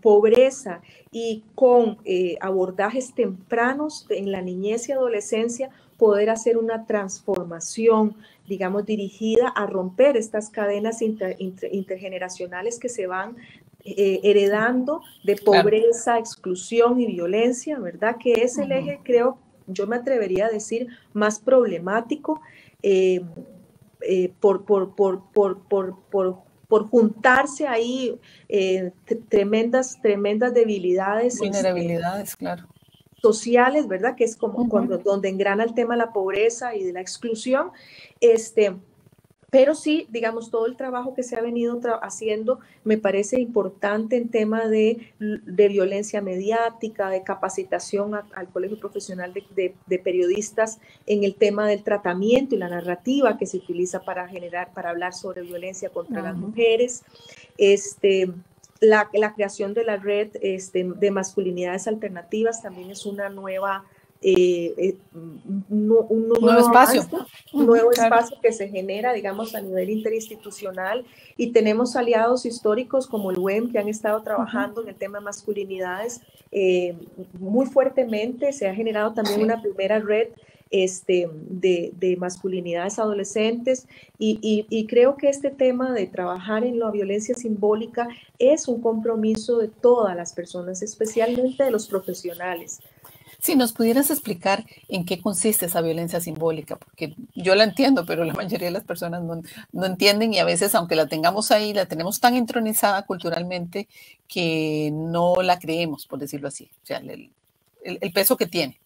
pobreza y con abordajes tempranos en la niñez y adolescencia, poder hacer una transformación, digamos, dirigida a romper estas cadenas intergeneracionales que se van heredando de pobreza, exclusión y violencia, ¿verdad? Que es el eje, creo, yo me atrevería a decir, más problemático por juntarse ahí tremendas debilidades. Vulnerabilidades, claro. Sociales, ¿verdad? Que es como donde engrana el tema de la pobreza y de la exclusión. Pero sí, digamos, todo el trabajo que se ha venido haciendo me parece importante en tema de violencia mediática, de capacitación al Colegio Profesional de Periodistas en el tema del tratamiento y la narrativa que se utiliza para hablar sobre violencia contra las mujeres. La creación de la red de masculinidades alternativas también es una nueva... un nuevo espacio que se genera, digamos, a nivel interinstitucional, y tenemos aliados históricos como el UEM que han estado trabajando en el tema de masculinidades muy fuertemente. Se ha generado también una primera red de masculinidades adolescentes y creo que este tema de trabajar en la violencia simbólica es un compromiso de todas las personas, especialmente de los profesionales. Si nos pudieras explicar en qué consiste esa violencia simbólica, porque yo la entiendo, pero la mayoría de las personas no entienden, y a veces, aunque la tengamos ahí, la tenemos tan intronizada culturalmente que no la creemos, por decirlo así, o sea, el peso que tiene.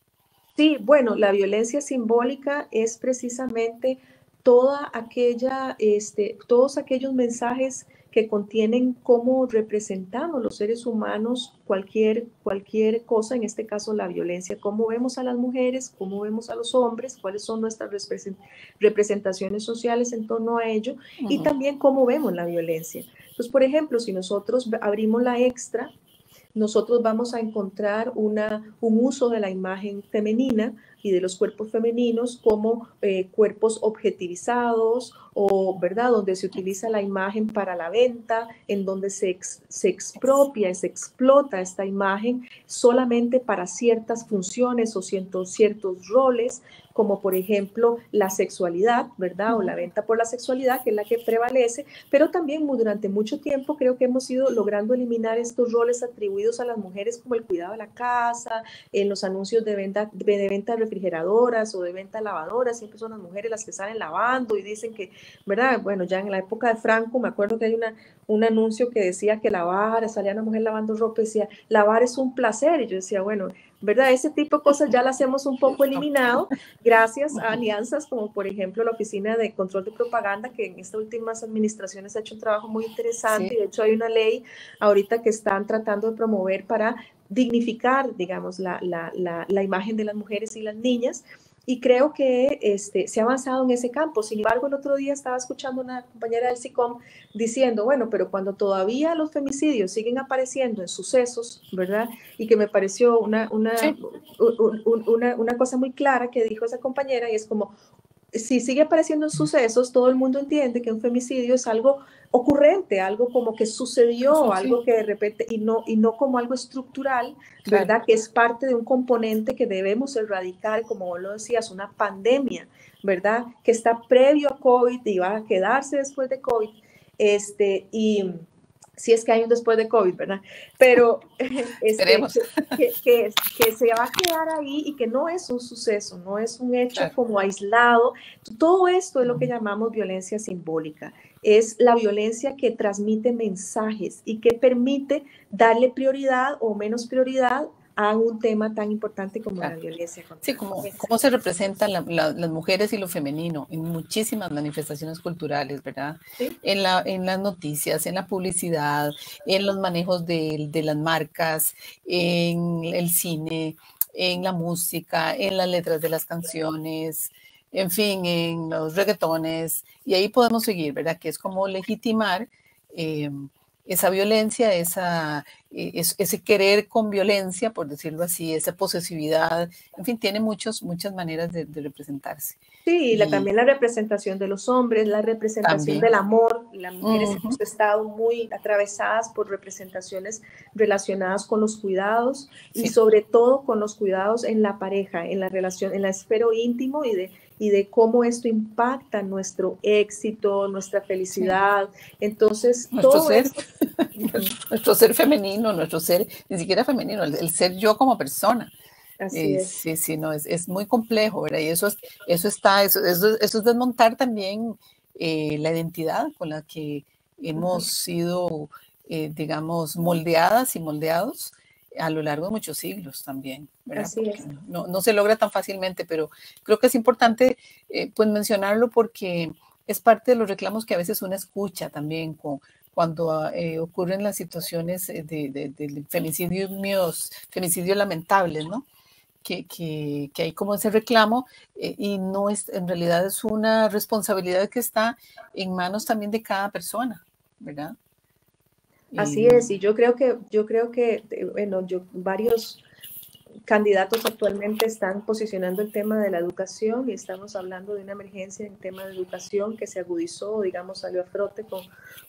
Sí, bueno, la violencia simbólica es precisamente todos aquellos mensajes que contienen cómo representamos los seres humanos cualquier cosa, en este caso la violencia, cómo vemos a las mujeres, cómo vemos a los hombres, cuáles son nuestras representaciones sociales en torno a ello, y también cómo vemos la violencia. Entonces, por ejemplo, si nosotros abrimos la extra, nosotros vamos a encontrar un uso de la imagen femenina y de los cuerpos femeninos como cuerpos objetivizados o, ¿verdad?, donde se utiliza la imagen para la venta, en donde se expropia, se explota esta imagen solamente para ciertas funciones o ciertos roles, como por ejemplo la sexualidad, ¿verdad?, o la venta por la sexualidad, que es la que prevalece, pero también durante mucho tiempo creo que hemos ido logrando eliminar estos roles atribuidos a las mujeres como el cuidado de la casa, en los anuncios de venta de refrigeradoras o de venta de lavadoras, siempre son las mujeres las que salen lavando y dicen que, ¿verdad? Bueno, ya en la época de Franco me acuerdo que hay un anuncio que decía que lavar, salía una mujer lavando ropa y decía, lavar es un placer, y yo decía, bueno, ¿verdad? Ese tipo de cosas ya las hemos un poco eliminado gracias a alianzas como por ejemplo la Oficina de Control de Propaganda, que en estas últimas administraciones ha hecho un trabajo muy interesante, sí. Y de hecho hay una ley ahorita que están tratando de promover para dignificar, digamos, la imagen de las mujeres y las niñas. Y creo que se ha avanzado en ese campo. Sin embargo, el otro día estaba escuchando a una compañera del SICOM diciendo, bueno, pero cuando todavía los femicidios siguen apareciendo en sucesos, ¿verdad? Y que me pareció una cosa muy clara que dijo esa compañera, y es como, si sigue apareciendo en sucesos, todo el mundo entiende que un femicidio es algo ocurrente, algo como que sucedió, sí. Algo que de repente, y no como algo estructural, ¿verdad? Claro. Que es parte de un componente que debemos erradicar, como vos lo decías, una pandemia, ¿verdad? Que está previo a COVID y va a quedarse después de COVID, y si es que hay un después de COVID, ¿verdad? Pero que se va a quedar ahí y que no es un suceso, no es un hecho claro. Como aislado. Todo esto es lo que llamamos violencia simbólica. Es la violencia que transmite mensajes y que permite darle prioridad o menos prioridad a un tema tan importante como claro. La violencia contra sí, cómo se representan las mujeres y lo femenino en muchísimas manifestaciones culturales, ¿verdad? ¿Sí? En las noticias, en la publicidad, en los manejos de las marcas, en el cine, en la música, en las letras de las canciones, en fin, en los reggaetones, y ahí podemos seguir, ¿verdad? Que es como legitimar esa violencia, ese querer con violencia, por decirlo así, esa posesividad, en fin, tiene muchas maneras de representarse. Sí, también la representación de los hombres, la representación del amor. Las mujeres hemos estado muy atravesadas por representaciones relacionadas con los cuidados y sobre todo con los cuidados en la pareja, en la relación, en la esfera íntimo y de cómo esto impacta nuestro éxito, nuestra felicidad. Entonces, nuestro ser femenino, nuestro ser, ni siquiera femenino, el ser yo como persona. Así es. Sí, no, es muy complejo, ¿verdad? Y eso es desmontar también la identidad con la que hemos sido, digamos, moldeadas y moldeados a lo largo de muchos siglos también, ¿verdad? Así es. No se logra tan fácilmente, pero creo que es importante pues mencionarlo porque es parte de los reclamos que a veces uno escucha también cuando ocurren las situaciones de femicidios lamentables, ¿no? Que hay como ese reclamo y no es, en realidad es una responsabilidad que está en manos también de cada persona, ¿verdad? Así es, y yo creo que bueno, varios candidatos actualmente están posicionando el tema de la educación y estamos hablando de una emergencia en tema de educación que se agudizó, digamos, salió a frote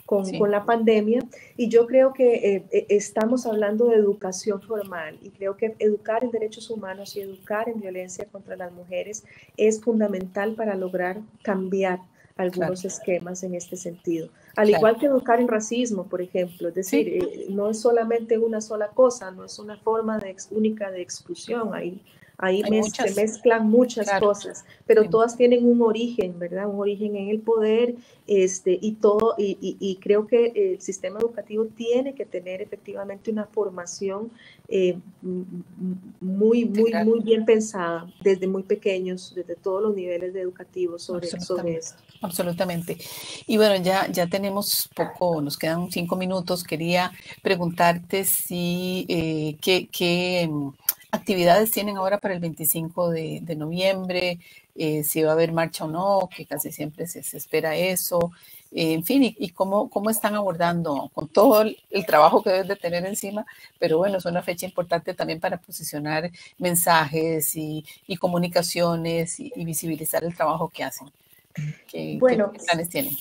con la pandemia, y yo creo que estamos hablando de educación formal y creo que educar en derechos humanos y educar en violencia contra las mujeres es fundamental para lograr cambiar algunos esquemas en este sentido. Al igual que educar en racismo, por ejemplo, es decir, no es solamente una sola cosa, no es una forma única de exclusión, ahí Hay se muchas, mezclan muchas claro. cosas, pero Sí. todas tienen un origen, ¿verdad? Un origen en el poder, y todo, y creo que el sistema educativo tiene que tener efectivamente una formación Sí, claro, muy bien pensada desde muy pequeños, desde todos los niveles educativos sobre absolutamente, esto. absolutamente. Y bueno, ya tenemos poco, nos quedan 5 minutos. Quería preguntarte si qué actividades tienen ahora para el 25 de noviembre, si va a haber marcha o no, que casi siempre se espera eso. En fin, y cómo están abordando con todo el trabajo que deben de tener encima, pero bueno, es una fecha importante también para posicionar mensajes y comunicaciones y visibilizar el trabajo que hacen. ¿Qué Bueno, planes tienen?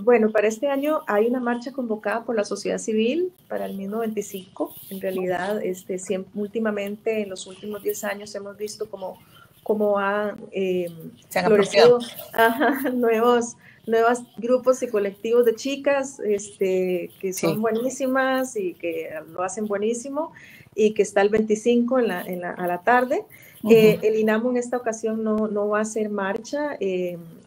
bueno, para este año hay una marcha convocada por la sociedad civil para el mismo 25. En realidad, últimamente, en los últimos 10 años, hemos visto cómo ha ¿Se han apropiado? florecido nuevos grupos y colectivos de chicas que son Sí. buenísimas y que lo hacen buenísimo, y que está el 25 a la tarde. El INAMO en esta ocasión no va a hacer marcha.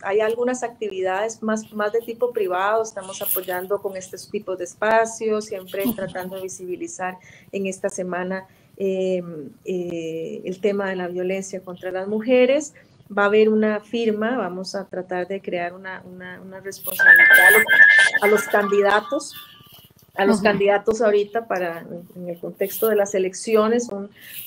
Hay algunas actividades más de tipo privado. Estamos apoyando con estos tipos de espacios, siempre tratando de visibilizar en esta semana el tema de la violencia contra las mujeres. Va a haber una firma, vamos a tratar de crear una responsabilidad a los candidatos ahorita en el contexto de las elecciones,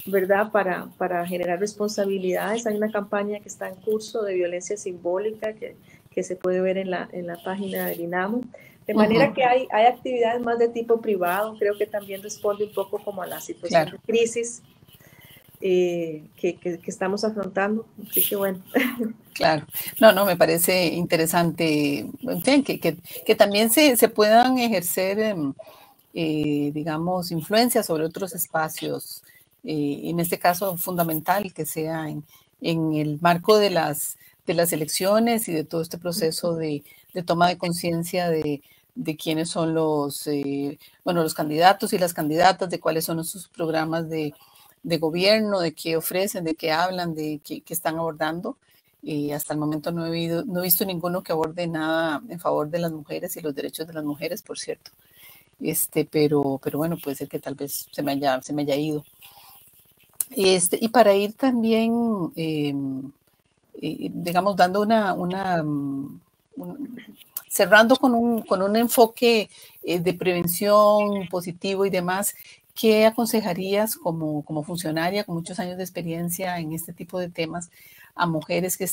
¿verdad? Para generar responsabilidades. Hay una campaña que está en curso de violencia simbólica que se puede ver en la página del INAMO. De manera que hay actividades más de tipo privado. Creo que también responde un poco como a la situación de crisis que estamos afrontando. Así que bueno. Claro, no, me parece interesante, en fin, que también se puedan ejercer, digamos, influencia sobre otros espacios, en este caso fundamental que sea en el marco de las elecciones y de todo este proceso de toma de conciencia de quiénes son los candidatos y las candidatas, de cuáles son sus programas de gobierno, de qué ofrecen, de qué hablan, de qué están abordando. Hasta el momento no he visto ninguno que aborde nada en favor de las mujeres y los derechos de las mujeres, por cierto. Pero bueno, puede ser que tal vez se me haya ido. Y para ir también, digamos, dando cerrando con un enfoque de prevención positivo y demás, ¿qué aconsejarías como funcionaria con muchos años de experiencia en este tipo de temas a mujeres que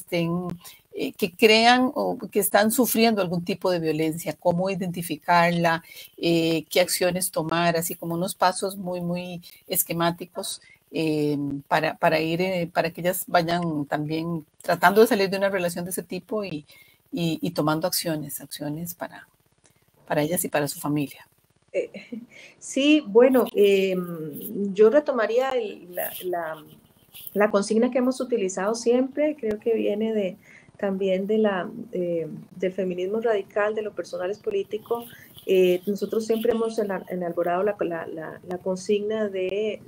que crean o que están sufriendo algún tipo de violencia? ¿Cómo identificarla? ¿Qué acciones tomar? Así como unos pasos muy esquemáticos para que ellas vayan también tratando de salir de una relación de ese tipo y tomando acciones para ellas y para su familia. Sí, bueno, yo retomaría la consigna que hemos utilizado siempre. Creo que viene también del feminismo radical, de lo personal es político. Nosotros siempre hemos enalborado la consigna de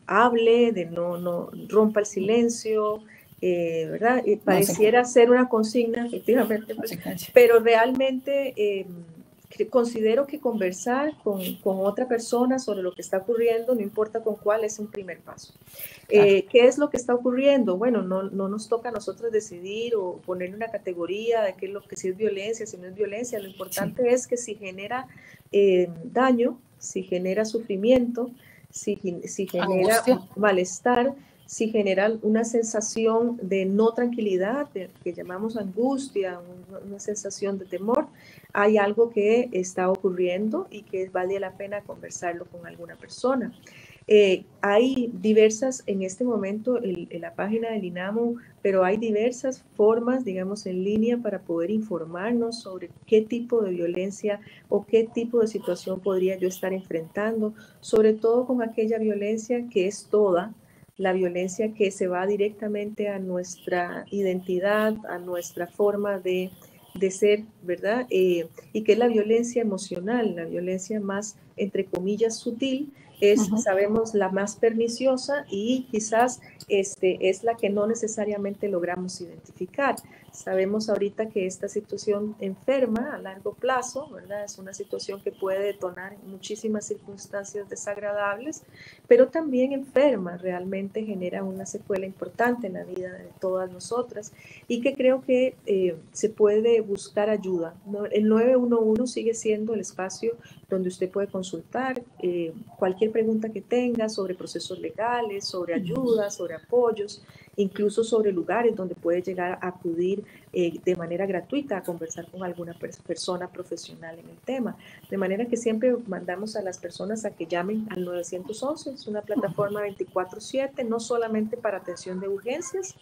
hable, de no rompa el silencio, ¿verdad? Pareciera ser una consigna, efectivamente, pero realmente considero que conversar con otra persona sobre lo que está ocurriendo, no importa con cuál, es un primer paso. Claro. ¿Qué es lo que está ocurriendo? Bueno, no nos toca a nosotros decidir o ponerle una categoría de qué es lo que sí es violencia, si no es violencia. Lo importante es que si genera daño, si genera sufrimiento, si genera malestar, si genera una sensación de no tranquilidad, que llamamos angustia, una sensación de temor, hay algo que está ocurriendo y que vale la pena conversarlo con alguna persona. Hay diversas, en este momento, en la página del INAMO, pero hay diversas formas, digamos, en línea para poder informarnos sobre qué tipo de violencia o qué tipo de situación podría yo estar enfrentando, sobre todo con aquella violencia que es toda, la violencia que se va directamente a nuestra identidad, a nuestra forma de ser, ¿verdad? Y que es la violencia emocional, la violencia más, entre comillas, sutil, es, sabemos, la más perniciosa y quizás es la que no necesariamente logramos identificar. Sabemos ahorita que esta situación enferma a largo plazo, ¿verdad? Es una situación que puede detonar muchísimas circunstancias desagradables, pero también enferma, realmente genera una secuela importante en la vida de todas nosotras y que creo que se puede buscar ayuda. El 911 sigue siendo el espacio donde usted puede consultar cualquier pregunta que tenga sobre procesos legales, sobre ayudas, sobre apoyos, incluso sobre lugares donde puede llegar a acudir de manera gratuita a conversar con alguna persona profesional en el tema. De manera que siempre mandamos a las personas a que llamen al 911, es una plataforma 24/7, no solamente para atención de urgencias,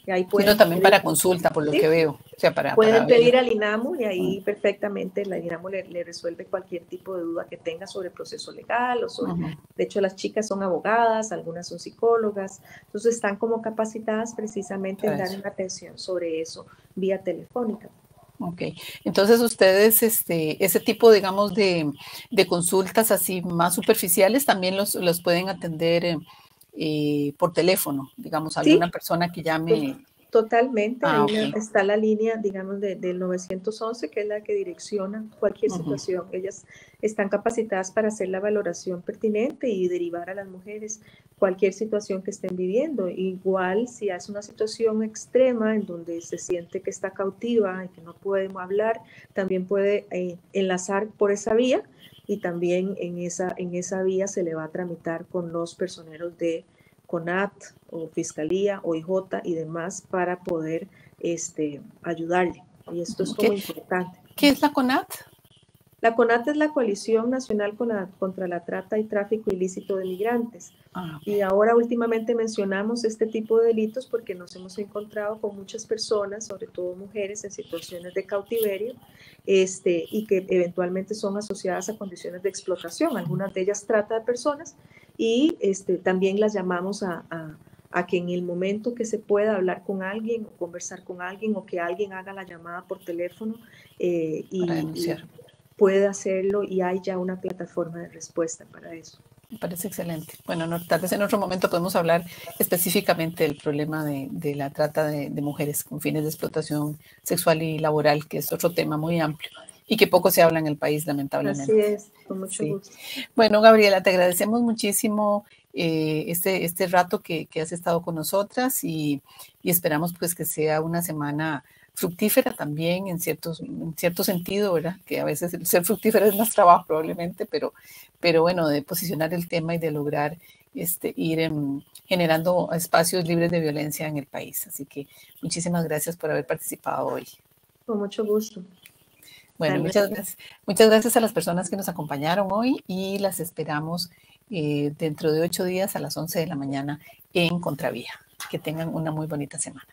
y ahí sino pueden también pedir, para consulta, por lo ¿sí? que veo. O sea, Pueden para pedir ver. al INAMU y ahí perfectamente la INAMU le resuelve cualquier tipo de duda que tenga sobre el proceso legal o sobre, de hecho las chicas son abogadas, algunas son psicólogas, entonces están como capacitadas precisamente en dar una atención sobre eso vía telefónica. Ok, entonces ustedes, ese tipo, digamos, de consultas así más superficiales también los pueden atender por teléfono, digamos, alguna Sí, persona que llame. totalmente. Ahí Ok. está la línea, digamos, del 911, que es la que direcciona cualquier situación. Ellas están capacitadas para hacer la valoración pertinente y derivar a las mujeres cualquier situación que estén viviendo. Igual, si es una situación extrema en donde se siente que está cautiva y que no podemos hablar, también puede enlazar por esa vía y también en esa vía se le va a tramitar con los personeros de CONAT o Fiscalía o IJ y demás para poder ayudarle. Y esto es como importante. ¿Qué es la CONAT? La CONAT es la Coalición Nacional contra la Trata y Tráfico Ilícito de Migrantes. Y ahora últimamente mencionamos este tipo de delitos porque nos hemos encontrado con muchas personas, sobre todo mujeres, en situaciones de cautiverio y que eventualmente son asociadas a condiciones de explotación. Algunas de ellas trata de personas y también las llamamos a que en el momento que se pueda hablar con alguien o conversar con alguien o que alguien haga la llamada por teléfono Para denunciar. puede hacerlo y hay ya una plataforma de respuesta para eso. Me parece excelente. Bueno, tal vez en otro momento podemos hablar específicamente del problema de la trata de mujeres con fines de explotación sexual y laboral, que es otro tema muy amplio y que poco se habla en el país, lamentablemente. Así es, con mucho gusto. Bueno, Gabriela, te agradecemos muchísimo este rato que has estado con nosotras y esperamos pues que sea una semana fructífera también en cierto sentido, ¿verdad? Que a veces el ser fructífera es más trabajo probablemente, pero bueno, de posicionar el tema y de lograr ir generando espacios libres de violencia en el país. Así que muchísimas gracias por haber participado hoy. Con mucho gusto. Bueno, muchas gracias. Muchas gracias a las personas que nos acompañaron hoy y las esperamos dentro de 8 días a las 11 de la mañana en Contravía. Que tengan una muy bonita semana.